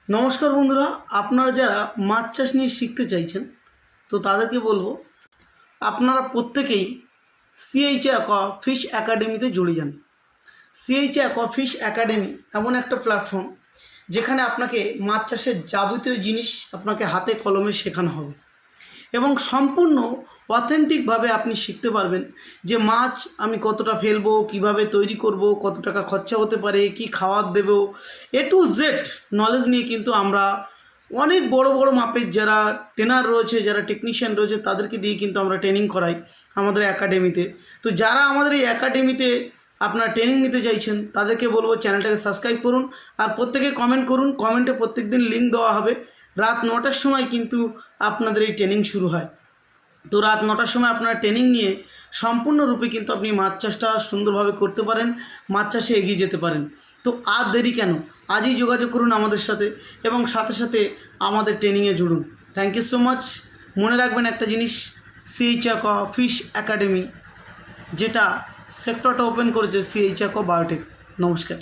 নমস্কার বন্ধুরা, আপনারা যারা মাছ চাষ নিয়ে শিখতে চাইছেন তো তাদেরকে বলবো আপনারা প্রত্যেকেই সিএইচ অ্যাকোয়া ফিশ একাডেমিতে জুড়ে যান। সিএইচ অ্যাকোয়া ফিশ একাডেমি এমন একটা প্ল্যাটফর্ম যেখানে আপনাকে মাছ চাষের যাবতীয় জিনিস আপনাকে হাতে কলমে শেখানো হবে এবং সম্পূর্ণ অথেন্টিকভাবে আপনি শিখতে পারবেন যে মাছ আমি কতটা ফেলবো, কিভাবে তৈরি করব, কত টাকা খরচা হতে পারে, কি খাবার দেব, এ টু জেড নলেজ নিয়ে কিন্তু আমরা অনেক বড় বড় মাপের যারা ট্রেনার রয়েছে, যারা টেকনিশিয়ান রয়েছে তাদেরকে দিয়ে কিন্তু আমরা ট্রেনিং করাই আমাদের একাডেমিতে। তো যারা আমাদের এই একাডেমিতে আপনারা ট্রেনিং নিতে চাইছেন তাদেরকে বলবো চ্যানেলটাকে সাবস্ক্রাইব করুন আর প্রত্যেকে কমেন্ট করুন। কমেন্টে প্রত্যেক দিন লিঙ্ক দেওয়া হবে। রাত 9টার সময় কিন্তু আপনাদের এই ট্রেনিং শুরু হয়। তো রাত 9টার সময় আপনারা ট্রেনিং নিয়ে সম্পূর্ণরূপে কিন্তু আপনি মাছ চাষটা সুন্দরভাবে করতে পারেন, মাছ চাষে এগিয়ে যেতে পারেন। তো আর দেরি কেন, আজই যোগাযোগ করুন আমাদের সাথে এবং সাথে সাথে আমাদের ট্রেনিংয়ে জুড়ুন। Thank you so much. মনে রাখবেন একটা জিনিস, সিএইচ অ্যাকোয়া ফিশ একাডেমি যেটা সেক্টরটা ওপেন করেছে সিএইচ অ্যাকোয়া বায়োটেক। নমস্কার।